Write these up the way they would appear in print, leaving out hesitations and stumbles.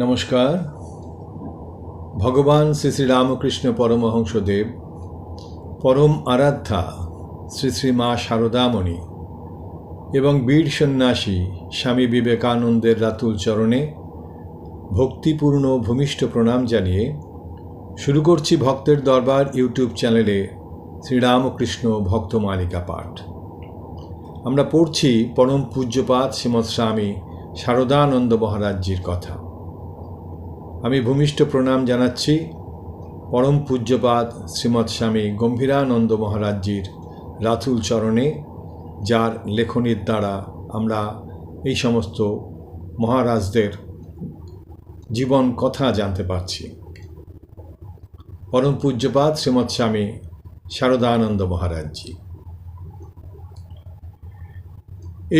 নমস্কার। ভগবান শ্রী শ্রী রামকৃষ্ণ পরমহংসদেব, পরম আরাধ্যা শ্রী শ্রী মা শারদামণি এবং বীর সন্ন্যাসী স্বামী বিবেকানন্দের রাতুল চরণে ভক্তিপূর্ণ ভূমিষ্ঠ প্রণাম জানিয়ে শুরু করছি ভক্তের দরবার ইউটিউব চ্যানেলে শ্রীরামকৃষ্ণ ভক্তমালিকা পাঠ। আমরা পড়ছি পরম পূজ্যপাদ শ্রীমৎ স্বামী শারদানন্দ মহারাজজির কথা। আমি ভূমিষ্ঠ প্রণাম জানাচ্ছি পরম পূজ্যপাদ শ্রীমৎ স্বামী গম্ভীরানন্দ মহারাজজির রাতুল চরণে, যার লেখনীর দ্বারা আমরা এই সমস্ত মহারাজদের জীবন কথা জানতে পারছি। পরম পূজ্যপাদ শ্রীমৎ স্বামী শারদানন্দ মহারাজজি।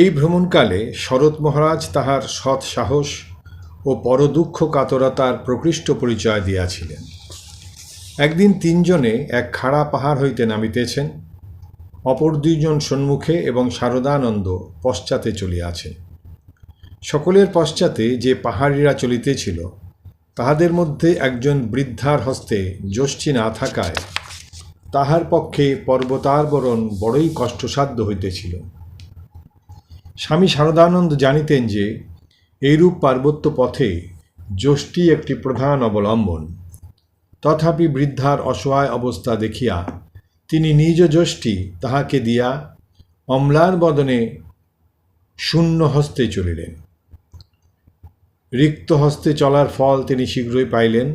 এই ভ্রমণকালে শরৎ মহারাজ তাহার সৎ সাহস ও পরদুঃখ কাতরতার প্রকৃষ্ট পরিচয় দিয়াছিলেন। একদিন তিনজনে এক খাড়া পাহাড় হইতে নামিতেছেন, অপর দুইজন সম্মুখে এবং শারদানন্দ পশ্চাতে চলিয়াছেন। সকলের পশ্চাতে যে পাহাড়িরা চলিতেছিল, তাহাদের মধ্যে একজন বৃদ্ধার হস্তে যষ্টি না থাকায় তাহার পক্ষে পর্বতারোহণ বড়ই কষ্টসাধ্য হইতেছিল। স্বামী শারদানন্দ জানিতেন যে এইরূপ পার্বত্য পথে যষ্টি একটি প্রধান অবলম্বন। তথাপি বৃদ্ধার অসহায় অবস্থা দেখিয়া তিনি নিজ যষ্টি তাহাকে দিয়া অম্লার বদনে শূন্য হস্তে চলিলেন। রিক্ত হস্তে চলার ফল তিনি শীঘ্রই পাইলেন,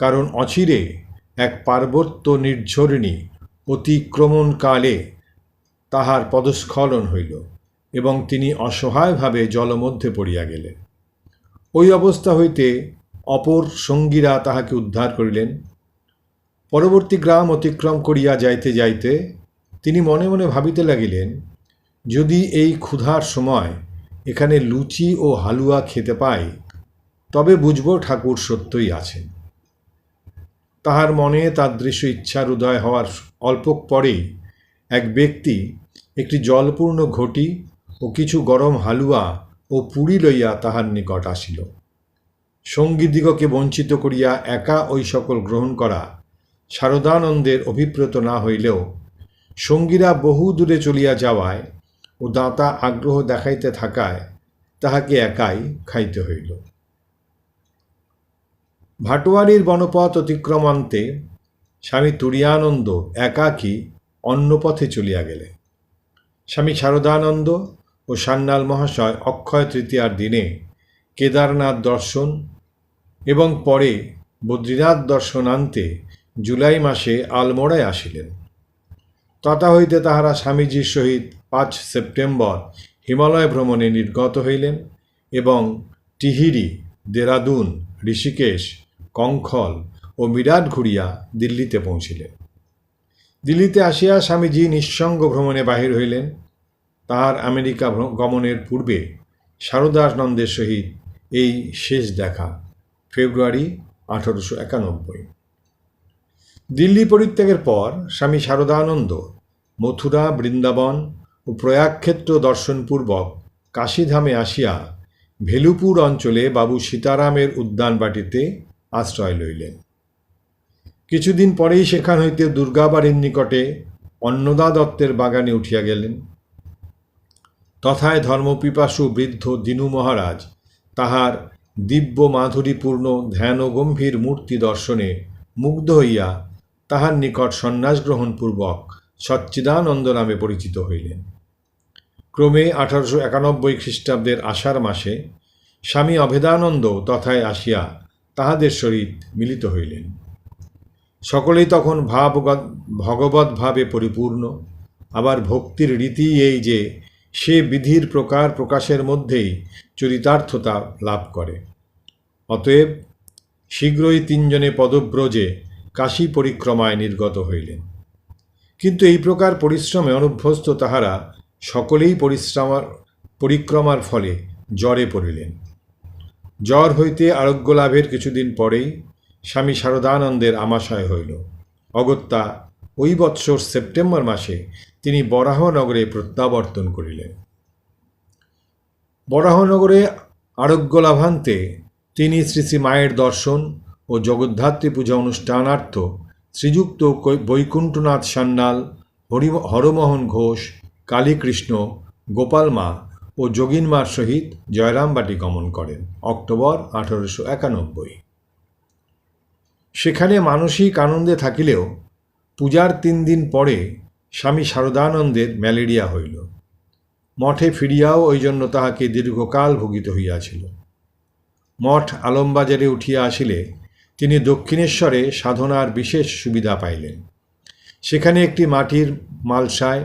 কারণ অচিরে এক পার্বত্য নির্ঝরিণী অতিক্রমণকালে তাহার পদস্খলন হইল এবং তিনি অসহায়ভাবে জলমধ্যে পড়িয়া গেলেন। ওই অবস্থা হইতে অপর সঙ্গীরা তাহাকে উদ্ধার করিলেন। পরবর্তী গ্রাম অতিক্রম করিয়া যাইতে যাইতে তিনি মনে মনে ভাবিতে লাগিলেন, যদি এই ক্ষুধার সময় এখানে লুচি ও হালুয়া খেতে পাই, তবে বুঝব ঠাকুর সত্যই আছেন। তাহার মনে তাদৃশ ইচ্ছার উদয় হওয়ার অল্প পরেই এক ব্যক্তি একটি জলপূর্ণ ঘটি ও কিছু গরম হালুয়া ও পুরি লইয়া তাহার নিকট আসিল। সঙ্গীদিগকে বঞ্চিত করিয়া একা ওই সকল গ্রহণ করা শারদানন্দের অভিপ্রেত না হইলেও সঙ্গীরা বহু দূরে চলিয়া যাওয়ায় ও দাতা আগ্রহ দেখাইতে থাকায় তাহাকে একাই খাইতে হইল। ভাটোয়ারির বনপথ অতিক্রমান্তে স্বামী তুরীয়ানন্দ একাকী অন্যপথে চলিয়া গেলেন। স্বামী শারদানন্দ ও সান্যাল মহাশয় অক্ষয় তৃতীয়ার দিনে কেদারনাথ দর্শন এবং পরে বদ্রীনাথ দর্শনান্তে জুলাই মাসে আলমোড়ায় আসিলেন। তথা হইতে তাহারা স্বামীজির সহিত 5 সেপ্টেম্বর হিমালয় ভ্রমণে নির্গত হইলেন এবং টিহিরি, দেরাদুন, ঋষিকেশ, কঙ্খল ও মিরাট ঘুরিয়া দিল্লিতে পৌঁছিলেন। দিল্লিতে আসিয়া স্বামীজি নিঃসঙ্গ ভ্রমণে বাহির হইলেন। তাহার আমেরিকা গমনের পূর্বে শারদানন্দের সহিত এই শেষ দেখা, ফেব্রুয়ারি 1891। দিল্লি পরিত্যাগের পর স্বামী শারদানন্দ মথুরা, বৃন্দাবন ও প্রয়াগক্ষেত্র দর্শনপূর্বক কাশীধামে আসিয়া ভেলুপুর অঞ্চলে বাবু সীতারামের উদ্যানবাটিতে আশ্রয় লইলেন। কিছুদিন পরেই সেখান হইতে দুর্গাবাড়ির নিকটে অন্নদা দত্তের বাগানে উঠিয়া গেলেন। তথায় ধর্মপিপাসু বৃদ্ধ দীনু মহারাজ তাহার দিব্য মাধুরীপূর্ণ ধ্যান গম্ভীর মূর্তি দর্শনে মুগ্ধ হইয়া তাহার নিকট সন্ন্যাস গ্রহণপূর্বক সচ্চিদানন্দ নামে পরিচিত হইলেন। ক্রমে 1891 খ্রিস্টাব্দের আষাঢ় মাসে স্বামী অভেদানন্দ তথায় আসিয়া তাহাদের সহিত মিলিত হইলেন। সকলেই তখন ভগবৎ ভাবে পরিপূর্ণ। আবার ভক্তির রীতি এই যে সে বিধির প্রকার প্রকাশের মধ্যেই চরিতার্থতা লাভ করে। অতএব শীঘ্রই তিনজনে পদব্রজে কাশী পরিক্রমায় নির্গত হইলেন। কিন্তু এই প্রকার পরিশ্রমে অনভ্যস্ত তাহারা সকলেই পরিক্রমার ফলে জ্বরে পড়িলেন। জ্বর হইতে আরোগ্য লাভের কিছুদিন পরেই স্বামী শারদানন্দের আমাশয় হইল। অগত্যা ওই বৎসর সেপ্টেম্বর মাসে তিনি বরাহনগরে প্রত্যাবর্তন করিলেন। বরাহনগরে আরোগ্য লাভান্তে তিনি শ্রী শ্রী মায়ের দর্শন ও জগদ্ধাত্রী পূজা অনুষ্ঠানার্থ শ্রীযুক্ত বৈকুণ্ঠনাথ সান্যাল, হরমোহন ঘোষ, কালীকৃষ্ণ, গোপালমা ও যোগিনমার সহিত জয়রামবাটি গমন করেন অক্টোবর 1891। সেখানে মানসিক আনন্দে থাকিলেও পূজার 3 দিন পরে স্বামী শারদানন্দের ম্যালেরিয়া হইল। মঠে ফিরিয়াও ওই জন্য তাহাকে দীর্ঘকাল ভুগিতে হইয়াছিল। মঠ আলমবাজারে উঠিয়া আসিলে তিনি দক্ষিণেশ্বরে সাধনার বিশেষ সুবিধা পাইলেন। সেখানে একটি মাটির মালসায়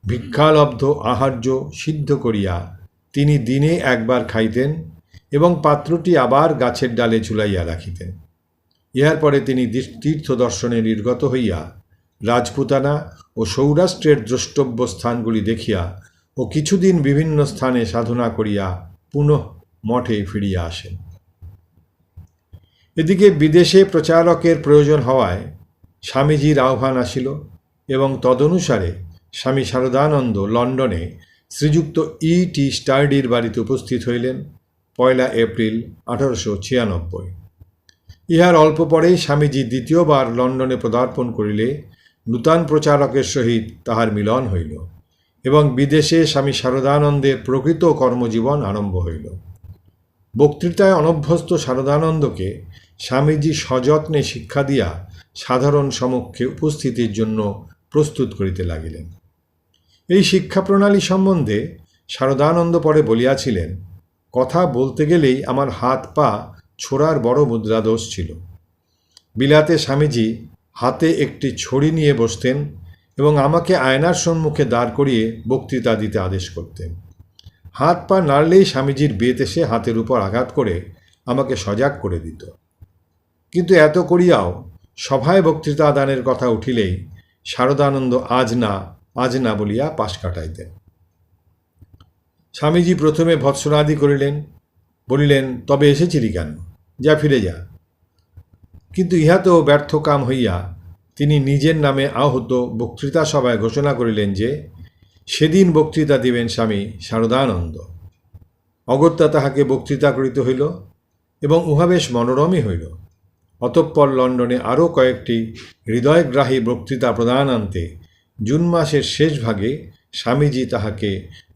ভিক্ষালব্ধ আহার্য সিদ্ধ করিয়া তিনি দিনে একবার খাইতেন এবং পাত্রটি আবার গাছের ডালে ঝুলাইয়া রাখিতেন। ইহার পরে তিনি তীর্থ দর্শনে নির্গত হইয়া রাজপুতানা ও সৌরাষ্ট্রের দ্রষ্টব্য স্থানগুলি দেখিয়া ও কিছুদিন বিভিন্ন স্থানে সাধনা করিয়া পুনঃ মঠে ফিরিয়া আসেন। এদিকে বিদেশে প্রচারকের প্রয়োজন হওয়ায় স্বামীজির আহ্বান আসিল এবং তদনুসারে স্বামী শারদানন্দ লন্ডনে শ্রীযুক্ত E.T. স্টার্ডির বাড়িতে উপস্থিত হইলেন 1 এপ্রিল 1896। ইহার অল্প পরেই স্বামীজি দ্বিতীয়বার লন্ডনে পদার্পণ করিলে নূতন প্রচারকের সহিত তাহার মিলন হইল এবং বিদেশে স্বামী শারদানন্দের প্রকৃত কর্মজীবন আরম্ভ হইল। বক্তৃতায় অনভ্যস্ত শারদানন্দকে স্বামীজি সযত্নে শিক্ষা দিয়া সাধারণ সমক্ষে উপস্থিতির জন্য প্রস্তুত করিতে লাগিলেন। এই শিক্ষা প্রণালী সম্বন্ধে শারদানন্দ পরে বলিয়াছিলেন, কথা বলতে গেলেই আমার হাত পা ছোড়ার বড় মুদ্রাদোষ ছিল। বিলাতে স্বামীজি হাতে একটি ছড়ি নিয়ে বসতেন এবং আমাকে আয়নার সম্মুখে দাঁড় করিয়ে বক্তৃতা দিতে আদেশ করতেন। হাত পা নাড়লেই স্বামীজির বেত এসে হাতের উপর আঘাত করে আমাকে সজাগ করে দিত। কিন্তু এত করিয়াও সভায় বক্তৃতা দানের কথা উঠিলেই শারদানন্দ আজ না বলিয়া পাশ কাটাইতেন। স্বামীজি প্রথমে ভৎসনাদি করিলেন, বলিলেন, তবে এসেছিলি কেন, যা ফিরে যা। কিন্তু ইহাতেও ব্যর্থ কাম হইয়া তিনি নিজের নামে আহত বক্তৃতা সভায় ঘোষণা করিলেন যে সেদিন বক্তৃতা দিবেন স্বামী শারদানন্দ। অগত্যা তাহাকে বক্তৃতা করিতে হইল এবং উহা বেশ মনোরমই হইল। অতঃপর লন্ডনে আরও কয়েকটি হৃদয়গ্রাহী বক্তৃতা প্রদানান্তে জুন মাসের শেষ ভাগে স্বামীজি তাহাকে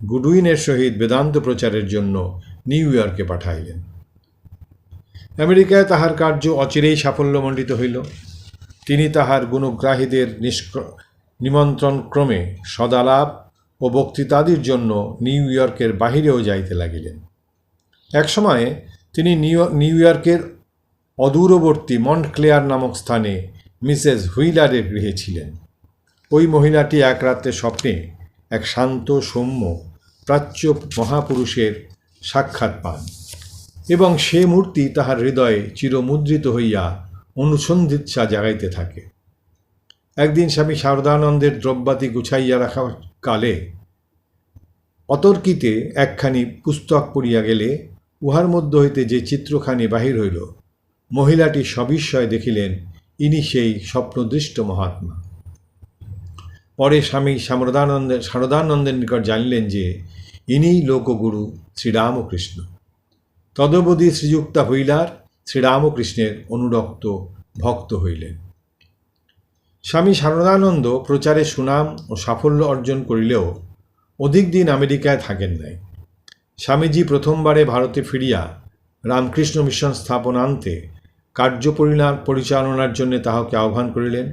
গুডউইনের সহিত বেদান্ত প্রচারের জন্য নিউ ইয়র্কে পাঠাইলেন। আমেরিকায় তাহার কার্য অচিরেই সাফল্যমণ্ডিত হইল। তিনি তাহার গুণগ্রাহীদের নিমন্ত্রণক্রমে সদালাপ ও বক্তৃতাদির জন্য নিউ ইয়র্কের বাহিরেও যাইতে লাগিলেন। একসময়ে তিনি নিউ ইয়র্কের অদূরবর্তী মন্টক্লেয়ার নামক স্থানে মিসেস হুইলারের গৃহে ছিলেন। ওই মহিলাটি এক রাত্রে স্বপ্নে এক শান্ত সৌম্য প্রাচ্য মহাপুরুষের সাক্ষাৎ পান এবং সে মূর্তি তাহার হৃদয়ে চিরমুদ্রিত হইয়া অনুসন্ধিৎসা জাগাইতে থাকে। একদিন স্বামী শারদানন্দের দ্রব্যাদি গুছাইয়া রাখা কালে অতর্কিতে একখানি পুস্তক পড়িয়া গেলে উহার মধ্য হইতে যে চিত্রখানি বাহির হইল, মহিলাটি সবিস্ময়ে দেখিলেন ইনি সেই স্বপ্নদৃষ্ট মহাত্মা। পরে স্বামী শারদানন্দের নিকট জানিলেন যে ইনিই লোকগুরু শ্রীরামকৃষ্ণ। তদবধি শ্রীযুক্তা হুইলার শ্রীরামকৃষ্ণের অনুরক্ত ভক্ত হইলেন। স্বামী শারদানন্দ প্রচারে সুনাম ও সাফল্য অর্জন করিলেও অধিক দিন আমেরিকায় থাকেন নাই। স্বামীজি প্রথমবারে ভারতে ফিরিয়া রামকৃষ্ণ মিশন স্থাপনান্তে কার্য পরিচালনার জন্য তাহাকে আহ্বান করিলেন।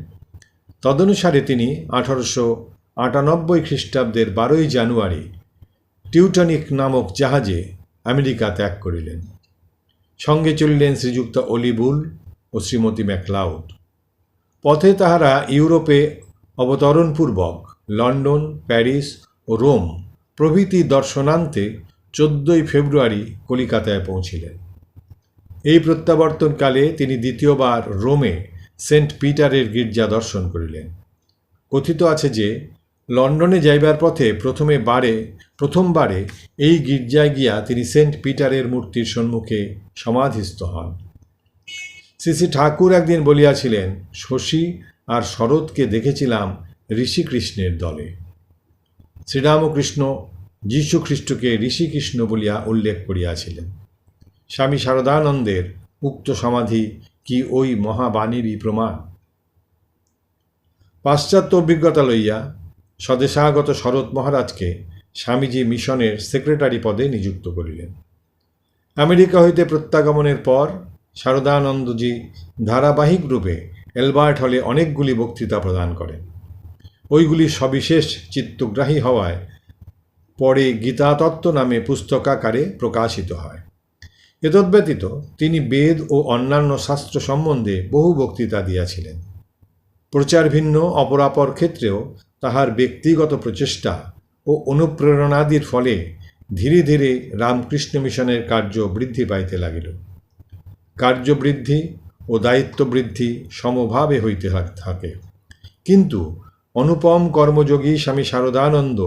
তদনুসারে তিনি 1898 খ্রিস্টাব্দের 12 জানুয়ারি টিউটনিক নামক জাহাজে আমেরিকা ত্যাগ করিলেন। সঙ্গে চলিলেন শ্রীযুক্ত অলিবুল ও শ্রীমতী ম্যাকলাউড। পথে তাহারা ইউরোপে অবতরণপূর্বক লন্ডন, প্যারিস ও রোম প্রভৃতি দর্শনান্তে 14 ফেব্রুয়ারি কলিকাতায় পৌঁছিলেন। এই প্রত্যাবর্তনকালে তিনি দ্বিতীয়বার রোমে সেন্ট পিটারের গির্জা দর্শন করিলেন। কথিত আছে যে লন্ডনে যাইবার পথে প্রথমবারে এই গির্জায় গিয়া তিনি সেন্ট পিটারের মূর্তির সম্মুখে সমাধিস্থ হন। শ্রী শ্রী ঠাকুর একদিন বলিয়াছিলেন, শশী আর শরৎকে দেখেছিলাম ঋষিকৃষ্ণের দলে। শ্রীরামকৃষ্ণ যীশুখ্রিস্টকে ঋষিকৃষ্ণ বলিয়া উল্লেখ করিয়াছিলেন। স্বামী শারদানন্দের উক্ত সমাধি কি ওই মহাবাণীরই প্রমাণ? পাশ্চাত্য অভিজ্ঞতা লইয়া স্বদেশাগত শরৎ মহারাজকে স্বামীজি মিশনের সেক্রেটারি পদে নিযুক্ত করিলেন। আমেরিকা হইতে প্রত্যাগমনের পর শারদানন্দজি ধারাবাহিক রূপে এলবার্ট হলে অনেকগুলি বক্তৃতা প্রদান করেন। ওইগুলি সবিশেষ চিত্তগ্রাহী হওয়ায় পরে গীতাতত্ত্ব নামে পুস্তকাকারে প্রকাশিত হয়। এতদ্ব্যতীত তিনি বেদ ও অন্যান্য শাস্ত্র সম্বন্ধে বহু বক্তৃতা দিয়াছিলেন। প্রচার ভিন্ন অপরাপর ক্ষেত্রেও তাহার ব্যক্তিগত প্রচেষ্টা ও অনুপ্রেরণাদির ফলে ধীরে ধীরে রামকৃষ্ণ মিশনের কার্য বৃদ্ধি পাইতে লাগিল। কার্যবৃদ্ধি ও দায়িত্ব বৃদ্ধি সমভাবে হইতে থাকে, কিন্তু অনুপম কর্মযোগী স্বামী শারদানন্দ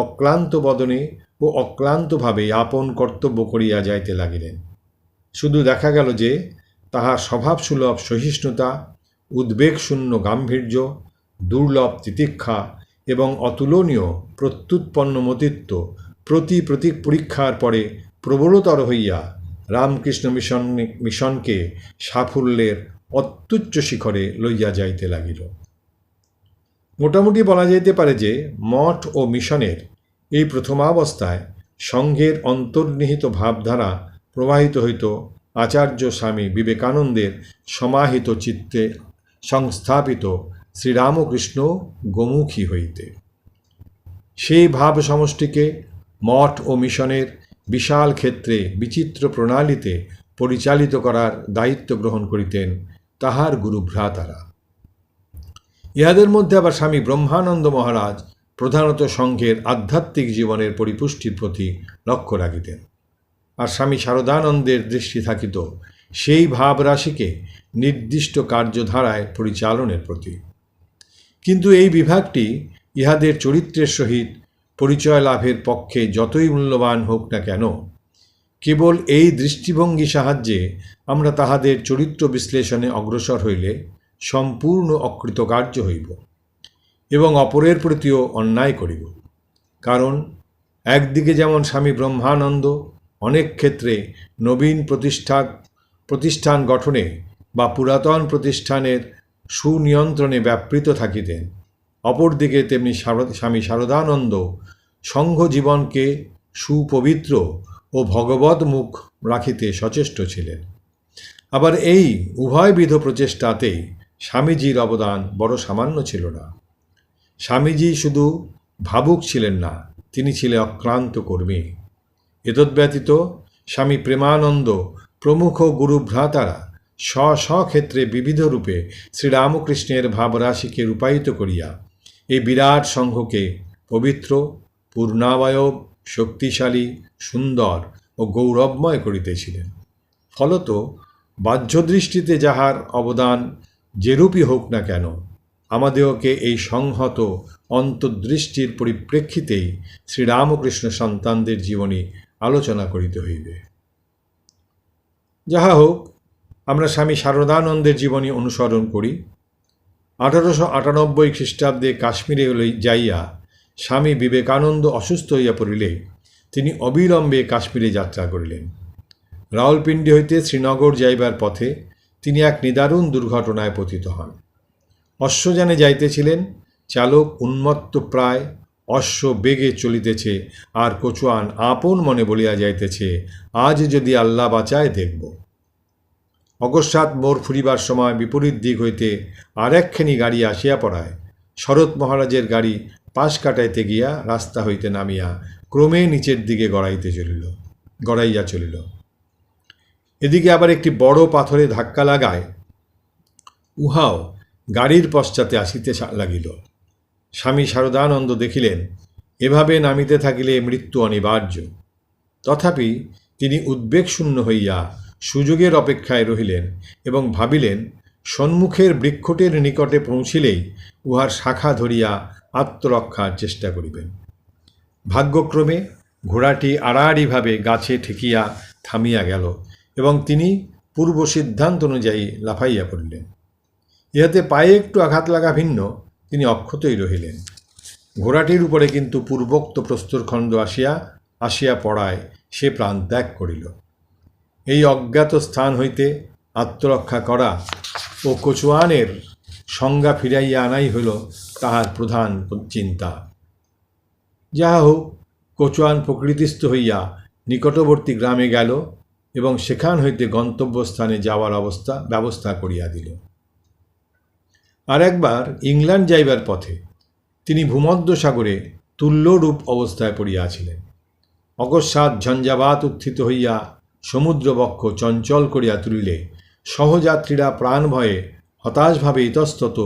অক্লান্ত বদনে ও অক্লান্তভাবে আপন কর্তব্য করিয়া যাইতে লাগিলেন। শুধু দেখা গেল যে তাহার স্বভাবসুলভ সহিষ্ণুতা, উদ্বেগশূন্য গাম্ভীর্য, দুর্লভ তিতিক্ষা এবং অতুলনীয় প্রত্যুৎপন্নমতিত্ব প্রতি পরীক্ষার পরে প্রবলতর হইয়া রামকৃষ্ণ মিশনকে সাফল্যের অত্যুচ্চ শিখরে লইয়া যাইতে লাগিল। মোটামুটি বলা যাইতে পারে যে মঠ ও মিশনের এই প্রথমাবস্থায় সঙ্ঘের অন্তর্নিহিত ভাবধারা প্রবাহিত হইত আচার্য স্বামী বিবেকানন্দের সমাহিত চিত্তে সংস্থাপিত শ্রীরামকৃষ্ণ গোমুখী হইতে। সেই ভাব সমষ্টিকে মঠ ও মিশনের বিশাল ক্ষেত্রে বিচিত্র প্রণালীতে পরিচালিত করার দায়িত্ব গ্রহণ করিতেন তাহার গুরুভ্রাতারা। ইহাদের মধ্যে আবার স্বামী ব্রহ্মানন্দ মহারাজ প্রধানত সঙ্ঘের আধ্যাত্মিক জীবনের পরিপুষ্টির প্রতি লক্ষ্য রাখিতেন, আর স্বামী শারদানন্দের দৃষ্টি থাকিত সেই ভাবরাশিকে নির্দিষ্ট কার্যধারায় পরিচালনের প্রতি। কিন্তু এই বিভাগটি ইহাদের চরিত্রের সহিত পরিচয় লাভের পক্ষে যতই মূল্যবান হোক না কেন, কেবল এই দৃষ্টিভঙ্গি সাহায্যে আমরা তাহাদের চরিত্র বিশ্লেষণে অগ্রসর হইলে সম্পূর্ণ অকৃতকার্য হইব এবং অপরের প্রতিও অন্যায় করিব। কারণ একদিকে যেমন স্বামী ব্রহ্মানন্দ অনেক ক্ষেত্রে নবীন প্রতিষ্ঠান গঠনে বা পুরাতন প্রতিষ্ঠানের সুনিয়ন্ত্রণে ব্যাপৃত থাকিতেন, অপরদিকে তেমনি স্বামী শারদানন্দ সংঘ জীবনকে সুপবিত্র ও ভগবদ্মুখ রাখিতে সচেষ্ট ছিলেন। আবার এই উভয়বিধ প্রচেষ্টাতেই স্বামীজির অবদান বড় সামান্য ছিল না। স্বামীজি শুধু ভাবুক ছিলেন না, তিনি ছিলেন অক্লান্ত কর্মী। এতদ্ব্যতীত স্বামী প্রেমানন্দ প্রমুখ গুরুভ্রাতারা স্বক্ষেত্রে বিবিধ রূপে শ্রীরামকৃষ্ণের ভাবরাশিকে রূপায়িত করিয়া এই বিরাট সংঘকে পবিত্র, পূর্ণাবয়ব, শক্তিশালী, সুন্দর ও গৌরবময় করিতেছিলেন। ফলত বাহ্যদৃষ্টিতে যাহার অবদান যেরূপই হোক না কেন, আমাদেরকে এই সংহত অন্তর্দৃষ্টির পরিপ্রেক্ষিতেই শ্রীরামকৃষ্ণ সন্তানদের জীবনী আলোচনা করিতে হইবে। যাহা হোক, আমরা স্বামী শারদানন্দের জীবনী অনুসরণ করি। 1898 খ্রিস্টাব্দে কাশ্মীরে যাইয়া স্বামী বিবেকানন্দ অসুস্থ হইয়া পড়িলে তিনি অবিলম্বে কাশ্মীরে যাত্রা করিলেন। রাওলপিন্ডি হইতে শ্রীনগর যাইবার পথে তিনি এক নিদারুণ দুর্ঘটনায় পতিত হন। অশ্বযানে যাইতেছিলেন, চালক উন্মত্ত প্রায়, অশ্ব বেগে চলিতেছে, আর কচুয়ান আপন মনে বলিয়া যাইতেছে, আজ যদি আল্লাহ বাঁচায় দেখব। অকস্মাৎ মোড় ফুরিবার সময় বিপরীত দিক হইতে আর একখানি গাড়ি আসিয়া পড়ায় শরৎ মহারাজের গাড়ি পাশ কাটাইতে গিয়া রাস্তা হইতে নামিয়া ক্রমে নিচের দিকে গড়াইয়া চলিল। এদিকে আবার একটি বড় পাথরে ধাক্কা লাগায় উহাও গাড়ির পশ্চাতে আসিতে লাগিল। স্বামী শারদানন্দ দেখিলেন এভাবে নামিতে থাকিলে মৃত্যু অনিবার্য। তথাপি তিনি উদ্বেগশূন্য হইয়া সুযোগের অপেক্ষায় রহিলেন এবং ভাবিলেন সম্মুখের বৃক্ষটির নিকটে পৌঁছিলেই উহার শাখা ধরিয়া আত্মরক্ষার চেষ্টা করিবেন। ভাগ্যক্রমে ঘোড়াটি আড়াআড়িভাবে গাছে ঠেকিয়া থামিয়া গেল এবং তিনি পূর্ব সিদ্ধান্ত অনুযায়ী লাফাইয়া পড়িলেন। ইহাতে পায়ে একটু আঘাত লাগা ভিন্ন, তিনি অক্ষতই রহিলেন। ঘোড়াটির উপরে কিন্তু পূর্বোক্ত প্রস্তরখণ্ড আসিয়া পড়ায় সে প্রাণ ত্যাগ করিল। এই অজ্ঞাত স্থান হইতে আত্মরক্ষা করা ও কোচওয়ানের সংজ্ঞা ফিরাইয়া আনাই হইল তাহার প্রধান চিন্তা। যাহা হোক, কোচওয়ান প্রকৃতিস্থ হইয়া নিকটবর্তী গ্রামে গেল এবং সেখান হইতে গন্তব্যস্থানে যাওয়ার ব্যবস্থা করিয়া দিল। আর একবার ইংল্যান্ড যাইবার পথে তিনি ভূমধ্যসাগরে তুল্যরূপ অবস্থায় পড়িয়াছিলেন। অকস্মাৎ ঝঞ্ঝাবাত উত্থিত হইয়া সমুদ্রবক্ষ চঞ্চল করিয়া তুলিলে সহযাত্রীরা প্রাণ ভয়ে হতাশভাবে ইতস্তত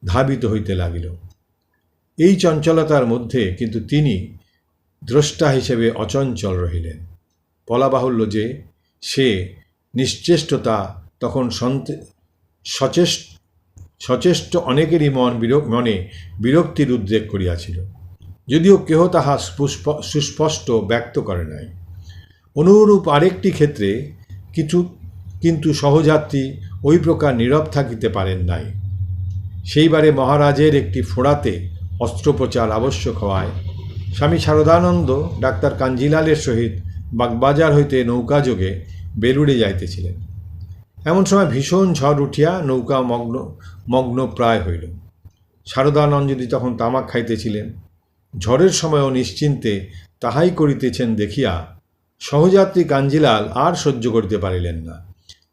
ধাবিত হইতে লাগিল। এই চঞ্চলতার মধ্যে কিন্তু তিনি দ্রষ্টা হিসেবে অচঞ্চল রহিলেন। বলা বাহুল্য যে সে নিশ্চেষ্টতা তখন সচেষ্ট অনেকেরই মনে বিরক্তির উদ্রেক করিয়াছিল, যদিও কেহ তাহা সুস্পষ্ট ব্যক্ত করে নাই। অনুরূপ আরেকটি ক্ষেত্রে কিন্তু সহযাত্রী ওই প্রকার নীরব থাকিতে পারেন নাই। সেইবারে মহারাজের একটি ফোড়াতে অস্ত্রোপচার আবশ্যক হওয়ায় স্বামী শারদানন্দ ডাক্তার কাঞ্জিলালের সহিত বাগবাজার হইতে নৌকাযোগে বেলুড়ে যাইতেছিলেন। এমন সময় ভীষণ ঝড় উঠিয়া নৌকা মগ্ন প্রায় হইল। শারদানন্দজি তখন তামাক খাইতেছিলেন। ঝড়ের সময়ও নিশ্চিন্তে তাহাই করিতেছেন দেখিয়া সহযাত্রী কাঞ্জিলাল আর সহ্য করিতে পারিলেন না।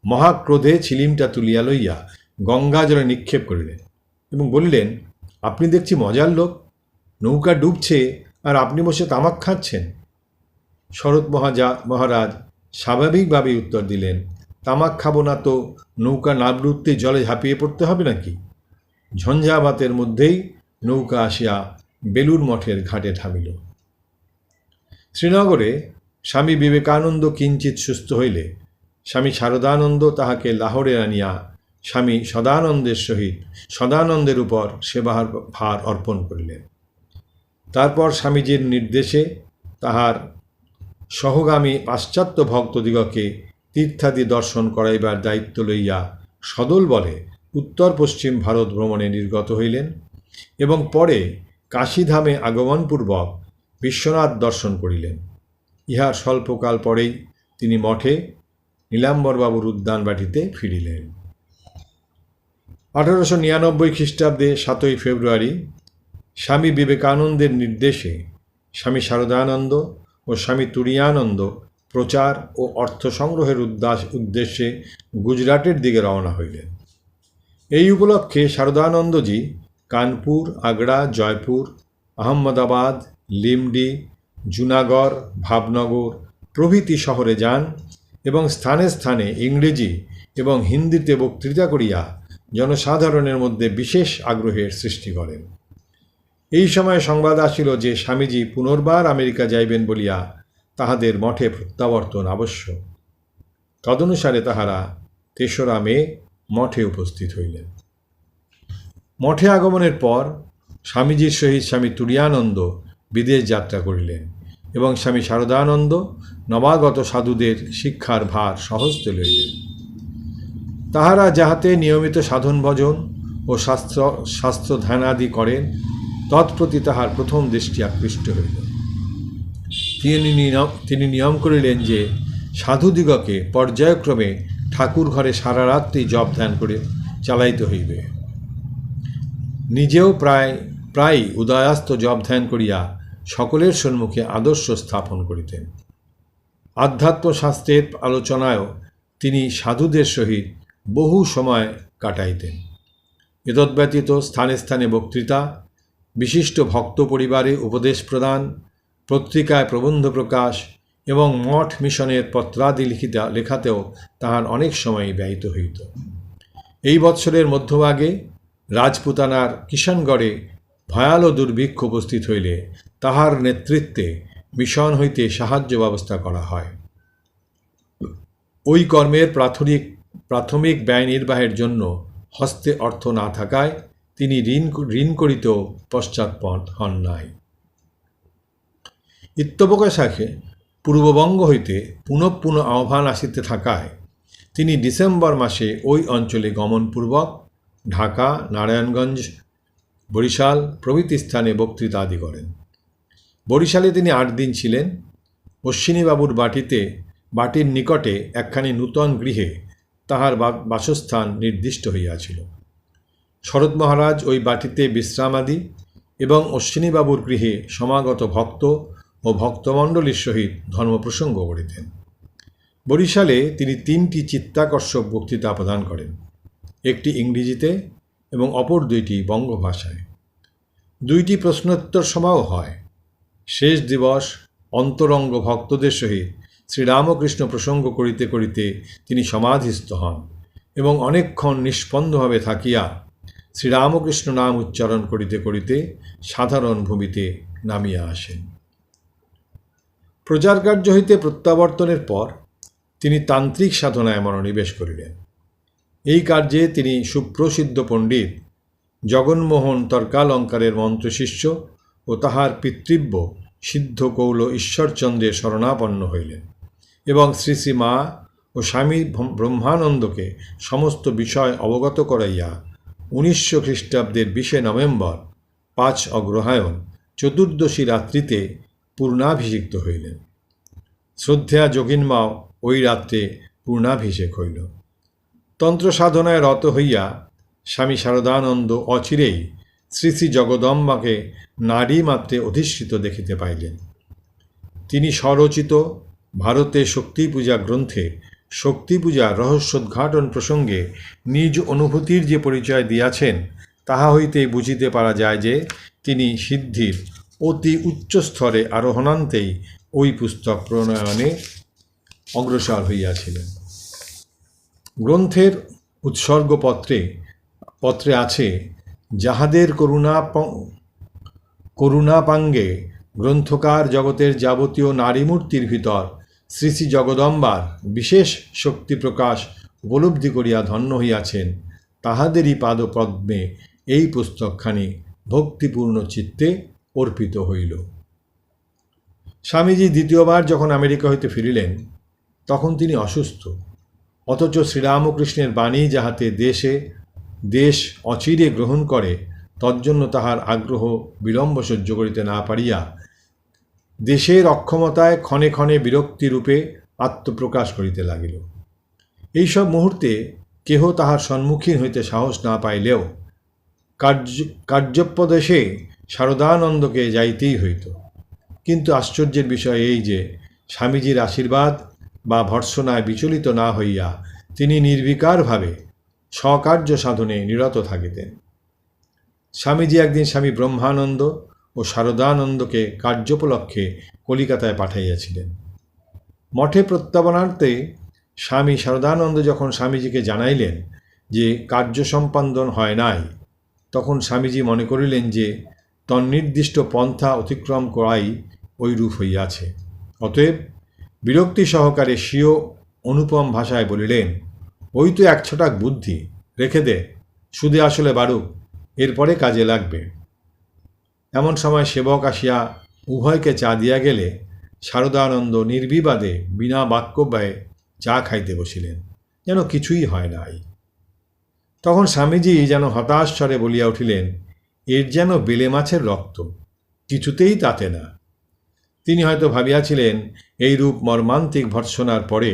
মহাক্রোধে ছিলিমটা তুলিয়া লইয়া গঙ্গা জলে নিক্ষেপ করিলেন এবং বলিলেন, আপনি দেখছি মজার লোক, নৌকা ডুবছে আর আপনি বসে তামাক খাচ্ছেন। শরৎ মহারাজ স্বাভাবিকভাবেই উত্তর দিলেন, তামাক খাবো না তো নৌকা না ডুবতে জলে ঝাঁপিয়ে পড়তে হবে নাকি? ঝঞ্ঝাবাতের মধ্যেই নৌকা আসিয়া বেলুড় মঠের ঘাটে থামিল। শ্রীনগরে স্বামী বিবেকানন্দ কিঞ্চিৎ সুস্থ হইলে স্বামী শারদানন্দ তাহাকে লাহোরে আনিয়া স্বামী সদানন্দের উপর সেবার ভার অর্পণ করিলেন। তারপর স্বামীজির নির্দেশে তাহার সহগামী পাশ্চাত্য ভক্তদিগকে তীর্থাদি দর্শন করাইবার দায়িত্ব লইয়া সদল বলে উত্তর পশ্চিম ভারত ভ্রমণে নির্গত হইলেন এবং পরে কাশীধামে আগমনপূর্বক বিশ্বনাথ দর্শন করিলেন। ইহার স্বল্পকাল পরেই তিনি মঠে নীলাম্বরবাবুর উদ্যানবাটিতে ফিরিলেন। 1899 খ্রিস্টাব্দে 7 ফেব্রুয়ারি স্বামী বিবেকানন্দের নির্দেশে স্বামী শারদানন্দ ও স্বামী তুরীয়ানন্দ প্রচার ও অর্থ সংগ্রহের উদ্দেশ্যে গুজরাটের দিকে রওনা হইলেন। এই উপলক্ষে শারদানন্দজি কানপুর, আগ্রা, জয়পুর, আহমদাবাদ, লিমডি, জুনাগড়, ভাবনগর প্রভৃতি শহরে যান এবং স্থানে স্থানে ইংরেজি এবং হিন্দিতে বক্তৃতা করিয়া জনসাধারণের মধ্যে বিশেষ আগ্রহের সৃষ্টি করেন। এই সময় সংবাদ আসিল যে স্বামীজি পুনর্বার আমেরিকা যাইবেন বলিয়া তাহাদের মঠে প্রত্যাবর্তন আবশ্যক। তদনুসারে তাহারা 3রা মে মঠে উপস্থিত হইলেন। মঠে আগমনের পর স্বামীজির সহিত স্বামী তুরীয়ানন্দ বিদেশ যাত্রা করিলেন এবং স্বামী শারদানন্দ নবাগত সাধুদের শিক্ষার ভার সহস্তে লইলেন। তাহারা যাহাতে নিয়মিত সাধন ভজন ও শাস্ত্র ধ্যানাদি করেন তৎপ্রতি তাহার প্রথম দৃষ্টি আকৃষ্ট হইল। তিনি নিয়ম করিলেন যে সাধুদিগকে পর্যায়ক্রমে ঠাকুর ঘরে সারা রাত্রি জপ ধ্যান করে চালাইতে হইবে। নিজেও প্রায় উদয়াস্ত জপ ধ্যান করিয়া সকলের সম্মুখে আদর্শ স্থাপন করিতেন। আধ্যাত্মশাস্ত্রের আলোচনায়ও তিনি সাধুদের সহিত বহু সময় কাটাইতেন। এতদ্ব্যতীত স্থানে স্থানে বক্তৃতা, বিশিষ্ট ভক্ত পরিবারে উপদেশ প্রদান, পত্রিকায় প্রবন্ধ প্রকাশ এবং মঠ মিশনের পত্রাদি লেখাতেও তাহার অনেক সময় ব্যয়িত হইত। এই বৎসরের মধ্যভাগে রাজপুতানার কিষাণগড়ে ভয়াল দুর্ভিক্ষ উপস্থিত হইলে তাহার নেতৃত্বে মিশন হইতে সাহায্য ব্যবস্থা করা হয়। ওই কর্মের প্রাথমিক ব্যয় নির্বাহের জন্য হস্তে অর্থ না থাকায় তিনি ঋণ করিতেও পশ্চাৎপদ হন নাই। ইত্যবকাশে পূর্ববঙ্গ হইতে পুনঃ আহ্বান আসিতে থাকায় তিনি ডিসেম্বর মাসে ওই অঞ্চলে গমনপূর্বক ঢাকা, নারায়ণগঞ্জ, বরিশাল প্রভৃতি স্থানে বক্তৃতা আদি করেন। বরিশালে তিনি 8 দিন ছিলেন। অশ্বিনীবাবুর বাটিতে বাটির নিকটে একখানি নূতন গৃহে তাহার বাসস্থান নির্দিষ্ট হইয়াছিল। শরৎ মহারাজ ওই বাটিতে বিশ্রামাদি এবং অশ্বিনীবাবুর গৃহে সমাগত ভক্ত ও ভক্তমণ্ডলীর সহিত ধর্মপ্রসঙ্গ করিতেন। বরিশালে তিনি 3টি চিত্তাকর্ষক বক্তৃতা প্রদান করেন, একটি ইংরেজিতে এবং অপর 2টি বঙ্গভাষায়। 2টি প্রশ্নোত্তর সভাও হয়। শেষ দিবস অন্তরঙ্গ ভক্তদের সহিত শ্রীরামকৃষ্ণ প্রসঙ্গ করিতে করিতে তিনি সমাধিস্থ হন এবং অনেকক্ষণ নিষ্পন্দভাবে থাকিয়া শ্রীরামকৃষ্ণ নাম উচ্চারণ করিতে করিতে সাধারণ ভূমিতে নামিয়া আসেন। প্রচারকার্য হইতে প্রত্যাবর্তনের পর তিনি তান্ত্রিক সাধনায় মনোনিবেশ করিলেন। এই কার্যে তিনি সুপ্রসিদ্ধ পণ্ডিত জগন্মোহন তর্কালঙ্কারের মন্ত্রশিষ্য ও তাহার পিতৃব্য সিদ্ধকৌল ঈশ্বরচন্দ্রের শরণাপন্ন হইলেন এবং শ্রী শ্রী মা ও স্বামী ব্রহ্মানন্দকে সমস্ত বিষয় অবগত করাইয়া 1900 খ্রিস্টাব্দের 20 নভেম্বর 5 অগ্রহায়ণ চতুর্দশী রাত্রিতে পূর্ণাভিষিক্ত হইলেন। শ্রদ্ধেয়া যোগিনমাও ওই রাত্রে পূর্ণাভিষেক হইল। তন্ত্র সাধনায় রত হইয়া স্বামী শারদানন্দ অচিরেই শ্রী শ্রী জগদম্বাকে নারী মাত্রে অধিষ্ঠিত দেখিতে পাইলেন। তিনি স্বরচিত ভারতে শক্তি পূজা গ্রন্থে শক্তি পূজার রহস্যোদ্ঘাটন প্রসঙ্গে নিজ অনুভূতির যে পরিচয় দিয়াছেন, তাহা হইতেই বুঝিতে পারা যায় যে তিনি সিদ্ধির অতি উচ্চ স্তরে আরোহণান্তেই ওই পুস্তক প্রণয়নে অগ্রসর হইয়াছিলেন। গ্রন্থের উৎসর্গপত্রে আছে, যাহাদের করুণাপাঙ্গে গ্রন্থকার জগতের যাবতীয় নারীমূর্তির ভিতর শ্রী শ্রী জগদম্বার বিশেষ শক্তি প্রকাশ উপলব্ধি করিয়া ধন্য হইয়াছেন, তাহাদেরই পাদপদ্মে এই পুস্তকখানি ভক্তিপূর্ণ চিত্তে অর্পিত হইল। স্বামীজি দ্বিতীয়বার যখন আমেরিকা হইতে ফিরিলেন, তখন তিনি অসুস্থ। অথচ শ্রীরামকৃষ্ণের বাণী যাহাতে দেশ অচিরে গ্রহণ করে, তজ্জন্য তাহার আগ্রহ বিলম্ব সহ্য করিতে না পারিয়া দেশের অক্ষমতায় ক্ষণে ক্ষণে বিরক্তিরূপে আত্মপ্রকাশ করিতে লাগিল। এইসব মুহূর্তে কেহ তাহার সম্মুখীন হইতে সাহস না পাইলেও কার্যোপদেশে শারদানন্দকে যাইতেই হইত। কিন্তু আশ্চর্যের বিষয় এই যে, স্বামীজির আশীর্বাদ বা ভর্ৎসনায় বিচলিত না হইয়া তিনি নির্বিকারভাবে স্বকার্য সাধনে নিরত থাকিতেন। স্বামীজি একদিন স্বামী ব্রহ্মানন্দ ও শারদানন্দকে কার্যোপলক্ষে কলিকাতায় পাঠাইয়াছিলেন। মঠে প্রত্যাবর্তনার্থে স্বামী শারদানন্দ যখন স্বামীজিকে জানাইলেন যে কার্য সম্পাদন হয় নাই, তখন স্বামীজি মনে করিলেন যে তন্নির্দিষ্ট পন্থা অতিক্রম করাই ঐরূপ হইয়াছে। অতএব বিরক্তি সহকারে স্বীয় অনুপম ভাষায় বলিলেন, ওই তো 1 ছটাক বুদ্ধি, রেখে দে, সুদে আসলে বাড়ুক, এরপরে কাজে লাগবে। এমন সময় সেবক আসিয়া উভয়কে চা দিয়া গেলে শারদানন্দ নির্বিবাদে বিনা বাক্য ব্যয়ে চা খাইতে বসিলেন, যেন কিছুই হয় নাই। তখন স্বামীজি যেন হতাশ স্বরে বলিয়া উঠিলেন, এর যেন বেলে মাছের রক্ত, কিছুতেই তাতে না। তিনি হয়তো ভাবিয়াছিলেন এইরূপ মর্মান্তিক ভর্ৎসনার পরে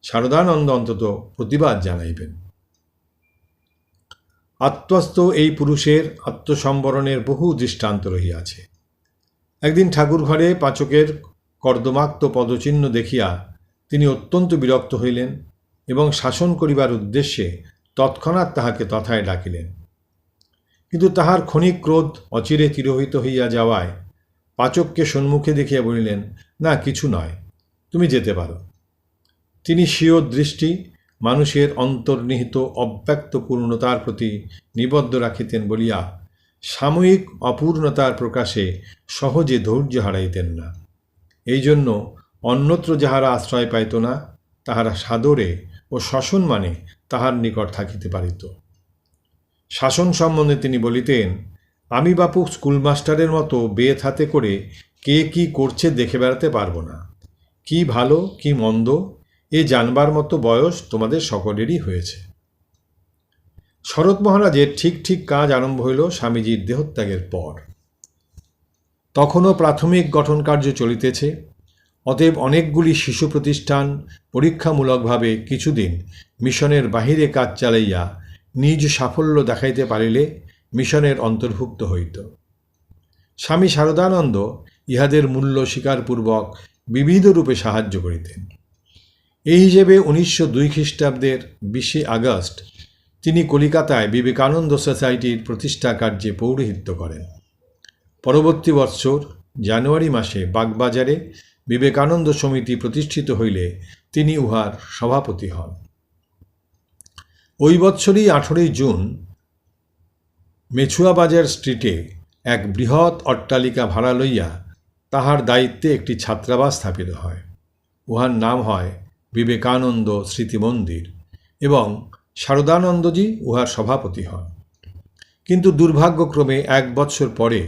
শারদানন্দ অন্তত প্রতিবাদ জানাইবেন। আত্মস্থ এই পুরুষের আত্মসম্বরণের বহু দৃষ্টান্ত রহিয়াছে। একদিন ঠাকুর ঘরে পাচকের কর্দমাক্ত পদচিহ্ন দেখিয়া তিনি অত্যন্ত বিরক্ত হইলেন এবং শাসন করিবার উদ্দেশ্যে তৎক্ষণাৎ তাহাকে তথায় ডাকিলেন। কিন্তু তাহার ক্ষণিক ক্রোধ অচিরে তিরোহিত হইয়া যাওয়ায় পাচককে সম্মুখে দেখিয়া বলিলেন, না, কিছু নয়, তুমি যেতে পারো। তিনি স্বীয় দৃষ্টি মানুষের অন্তর্নিহিত অব্যক্ত পূর্ণতার প্রতি নিবদ্ধ রাখিতেন বলিয়া সাময়িক অপূর্ণতার প্রকাশে সহজে ধৈর্য হারাইতেন না। এই জন্য অন্যত্র যাহারা আশ্রয় পাইত না, তাহারা সাদরে ও সসম্মানে তাহার নিকট থাকিতে পারিত। শাসন সম্বন্ধে তিনি বলিতেন, আমি বাপু স্কুলমাস্টারের মতো বেত হাতে করে কে কি করছে দেখে বেড়াতে পারবো না। কি ভালো কি মন্দ এ জানবার মতো বয়স তোমাদের সকলেরই হয়েছে। শরৎ মহারাজের ঠিক ঠিক কাজ আরম্ভ হইল স্বামীজির দেহত্যাগের পর। তখনও প্রাথমিক গঠন কার্য চলিতেছে। অতএব অনেকগুলি শিশু প্রতিষ্ঠান পরীক্ষামূলকভাবে কিছুদিন মিশনের বাহিরে কাজ চালাইয়া নিজ সাফল্য দেখাইতে পারিলে মিশনের অন্তর্ভুক্ত হইত। স্বামী শারদানন্দ ইহাদের মূল্য স্বীকারপূর্বক বিবিধ রূপে সাহায্য করিতেন। এই হিসেবে 1902 খ্রিস্টাব্দের 20 আগস্ট তিনি কলিকাতায় বিবেকানন্দ সোসাইটির প্রতিষ্ঠা কার্যে পৌরোহিত্য করেন। পরবর্তী বৎসর জানুয়ারি মাসে বাগবাজারে বিবেকানন্দ সমিতি প্রতিষ্ঠিত হইলে তিনি উহার সভাপতি হন। ওই বৎসরই 18 জুন মেছুয়াবাজার স্ট্রিটে এক বৃহৎ অট্টালিকা ভাড়া লইয়া তাহার দায়িত্বে একটি ছাত্রাবাস স্থাপিত হয়। উহার নাম হয় বিবেকানন্দ স্মৃতি মন্দির এবং শারদানন্দজি উহার সভাপতি হন। কিন্তু দুর্ভাগ্যক্রমে 1 বৎসর পরে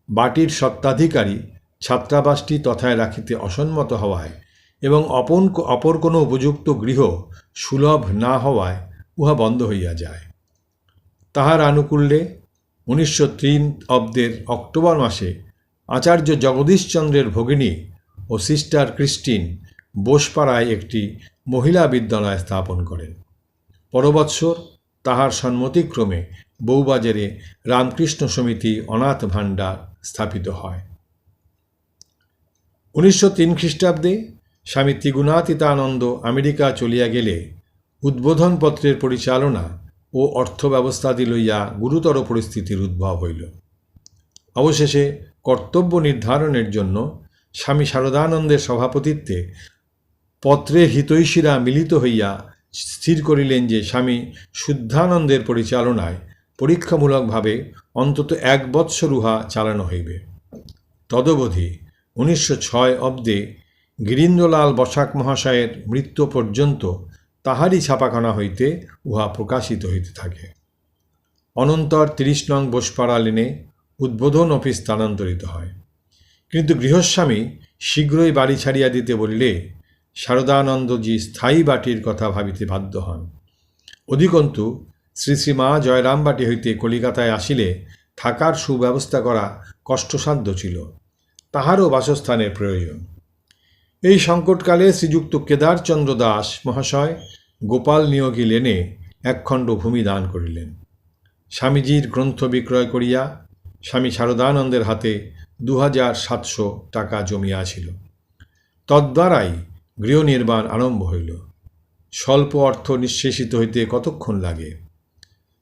বাটির স্বত্বাধিকারী ছাত্রাবাসটি তথায় রাখিতে অসম্মত হওয়ায় এবং অপর কোনো উপযুক্ত গৃহ সুলভ না হওয়ায় উহা বন্ধ হইয়া যায়। তাহার আনুকূল্যে 1903 অব্দের অক্টোবর মাসে আচার্য জগদীশচন্দ্রের ভগিনী ও সিস্টার ক্রিস্টিন বোসপাড়ায় একটি মহিলা বিদ্যালয় স্থাপন করেন। পরবৎসর তাহার সম্মতিক্রমে বউবাজারে রামকৃষ্ণ সমিতি অনাথ ভাণ্ডার স্থাপিত হয়। 1903 খ্রিস্টাব্দে স্বামী ত্রিগুণাতীতানন্দ আমেরিকা চলিয়া গেলে উদ্বোধনপত্রের পরিচালনা ও অর্থব্যবস্থাদি লইয়া গুরুতর পরিস্থিতির উদ্ভব হইল। অবশেষে কর্তব্য নির্ধারণের জন্য স্বামী শারদানন্দের সভাপতিত্বে পত্রে হিতৈষীরা মিলিত হইয়া স্থির করিলেন যে স্বামী শুদ্ধানন্দের পরিচালনায় পরীক্ষামূলকভাবে অন্তত 1 বৎসর উহা চালানো হইবে। তদবধি 1906 অব্দে গিরীন্দ্রলাল বসাক মহাশয়ের মৃত্যু পর্যন্ত তাহারই ছাপাখানা হইতে উহা প্রকাশিত হইতে থাকে। অনন্তর 30 নং বোসপাড়া লেনে উদ্বোধন অফিস স্থানান্তরিত হয়। কিন্তু গৃহস্বামী শীঘ্রই বাড়ি ছাড়িয়া দিতে বলিলে শারদানন্দজি স্থায়ী বাটির কথা ভাবিতে বাধ্য হন। অধিকন্তু শ্রী শ্রী মা জয়রাম বাটি হইতে কলিকাতায় আসিলে থাকার সুব্যবস্থা করা কষ্টসাধ্য ছিল, তাহারও বাসস্থানের প্রয়োজন। এই সংকটকালে শ্রীযুক্ত কেদারচন্দ্র দাস মহাশয় গোপাল নিয়োগী লেনে 1 খণ্ড ভূমি দান করিলেন। স্বামীজির গ্রন্থ বিক্রয় করিয়া স্বামী শারদানন্দের হাতে 2700 টাকা জমিয়াছিল। তদ্বারাই গৃহ নির্মাণ আরম্ভ হইল। স্বল্প অর্থ নিঃশেষিত হইতে কতক্ষণ লাগে।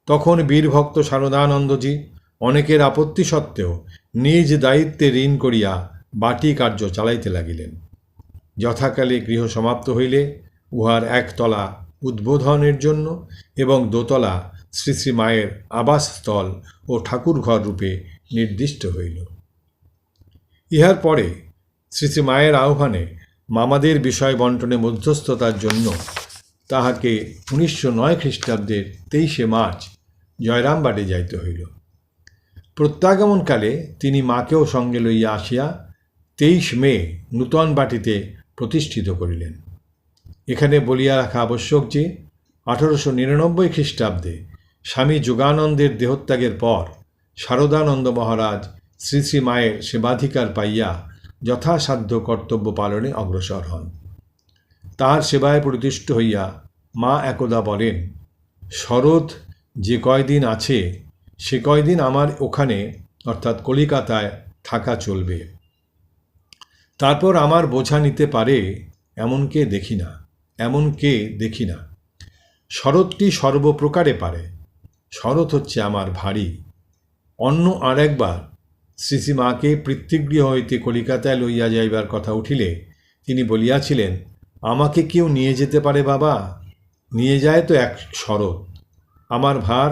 তখন বীরভক্ত শারদানন্দজি অনেকের আপত্তি সত্ত্বেও নিজ দায়িত্বে ঋণ করিয়া বাটি কার্য চালাইতে লাগিলেন। যথাকালে গৃহ সমাপ্ত হইলে উহার 1 তলা উদ্বোধনের জন্য এবং 2 তলা শ্রী শ্রী মায়ের আবাসস্থল ও ঠাকুরঘর রূপে নির্দিষ্ট হইল। ইহার পরে শ্রী শ্রী মায়ের আহ্বানে মামাদের বিষয় বন্টনে মধ্যস্থতার জন্য তাহাকে 1909 খ্রিস্টাব্দের 23 মার্চ জয়রামবাটে যাইতে হইল। প্রত্যাগমনকালে তিনি মাকেও সঙ্গে লইয়া আসিয়া 23 মে নূতন বাটিতে প্রতিষ্ঠিত করিলেন। এখানে বলিয়া রাখা আবশ্যক যে 1899 খ্রিস্টাব্দে স্বামী যোগানন্দের দেহত্যাগের পর শারদানন্দ মহারাজ শ্রী শ্রী মায়ের সেবাধিকার পাইয়া যথাসাধ্য কর্তব্য পালনে অগ্রসর হন। তাহার সেবায় প্রতিষ্ঠিত হইয়া মা একদা বলেন, শরৎ যে কয়দিন আছে সে কয়দিন আমার ওখানে অর্থাৎ কলিকাতায় থাকা চলবে। তারপর আমার বোঝা নিতে পারে এমন কে দেখি না। শরৎটি সর্বপ্রকারে পারে। শরৎ হচ্ছে আমার ভারী। অন্য আরেকবার শ্রী শ্রী মাকে পিতৃগৃহ হইতে কলিকাতায় লইয়া যাইবার কথা উঠিলে তিনি বলিয়াছিলেন, আমাকে কেউ নিয়ে যেতে পারে বাবা, নিয়ে যায় তো এক শরৎ। আমার ভার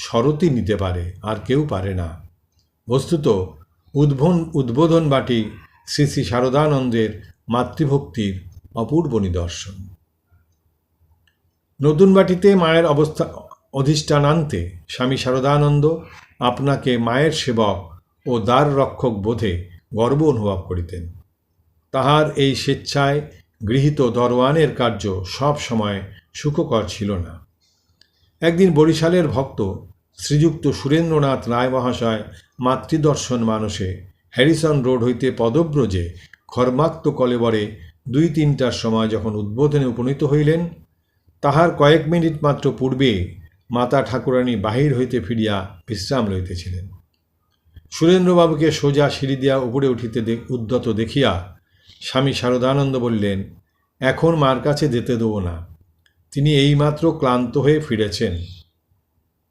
শরৎই নিতে পারে, আর কেউ পারে না। বস্তুত উদ্বোধন বাটি শ্রী শ্রী শারদানন্দের মাতৃভক্তির অপূর্ব নিদর্শন। নতুন বাটিতে মায়ের অধিষ্ঠানান্তে স্বামী শারদানন্দ আপনাকে মায়ের সেবক ও দ্বার রক্ষক বোধে গর্ব অনুভব করিতেন। তাহার এই স্বেচ্ছায় গৃহীত দরওয়ানের কার্য সব সময় সুখকর ছিল না। একদিন বরিশালের ভক্ত শ্রীযুক্ত সুরেন্দ্রনাথ রায় মহাশয় মাতৃদর্শন মানসে হ্যারিসন রোড হইতে পদব্রজে ঘর্মাক্ত কলেবরে 2-3টার সময় যখন উদ্বোধনে উপনীত হইলেন, তাহার কয়েক মিনিট মাত্র পূর্বে মাতা ঠাকুরানী বাহির হইতে ফিরিয়া বিশ্রাম লইতেছিলেন। সুরেন্দ্রবাবুকে সোজা সিঁড়ি দিয়া উপরে উঠিতে উদ্যত দেখিয়া স্বামী শারদানন্দ বললেন, এখন মার কাছে যেতে দেব না, তিনি এইমাত্র ক্লান্ত হয়ে ফিরেছেন।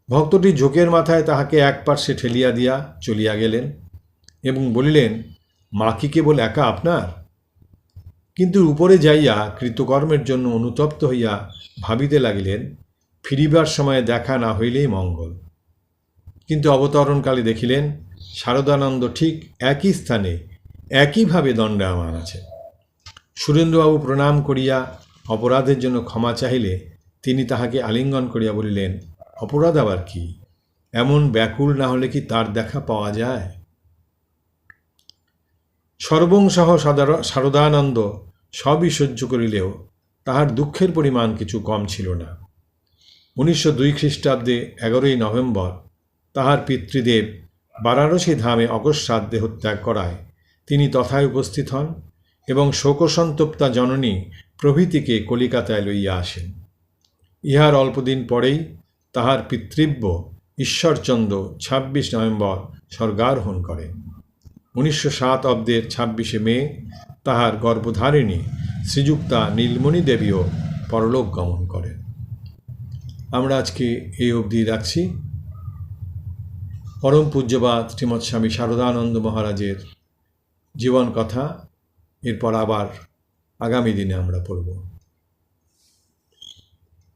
ভক্তটি ঝোঁকের মাথায় তাহাকে এক পার্শ্বে ঠেলিয়া দিয়া চলিয়া গেলেন এবং বলিলেন, মা কি কেবল একা আপনার? কিন্তু উপরে যাইয়া কৃতকর্মের জন্য অনুতপ্ত হইয়া ভাবিতে লাগিলেন, ফিরিবার সময়ে দেখা না হইলেই মঙ্গল। কিন্তু অবতরণকালে দেখিলেন শারদানন্দ ঠিক একই স্থানে একইভাবে দণ্ডায়মান আছে। সুরেন্দ্রবাবু প্রণাম করিয়া অপরাধের জন্য ক্ষমা চাহিলে তিনি তাহাকে আলিঙ্গন করিয়া বলিলেন, অপরাধ আবার কি? এমন ব্যাকুল না হলে কি তার দেখা পাওয়া যায়? সর্বংসহ শারদানন্দ সবই সহ্য করিলেও তাহার দুঃখের পরিমাণ কিছু কম ছিল না। 1902 খ্রিস্টাব্দে 11ই নভেম্বর তাহার পিতৃদেব বারাণসী ধামে অকস্মাৎ দেহত্যাগ করায় তিনি তথায় উপস্থিত হন এবং শোকসন্তপ্তা জননী প্রভৃতিকে কলিকাতায় লইয়া আসেন। ইহার অল্পদিন পরেই তাহার পিতৃব্য ঈশ্বরচন্দ্র 26 নভেম্বর স্বর্গারোহণ করেন। 1907 অব্দের 26শে মে তাহার গর্ভধারিণী শ্রীযুক্তা নীলমণি দেবীও পরলোক গমন করেন। আমরা আজকে এই অবধি রাখছি। পরম পূজ্যপাদ শ্রীমৎ স্বামী শারদানন্দ মহারাজের জীবন কথা এরপর আবার আগামী দিনে আমরা পড়ব।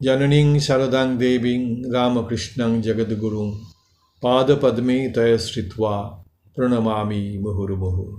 জননীং শারদাং দেবীং রামকৃষ্ণং জগদ্গুরুং পাদপদ্মে তয় শ্রিত্বা প্রণমামি মুহুর্মুহুঃ।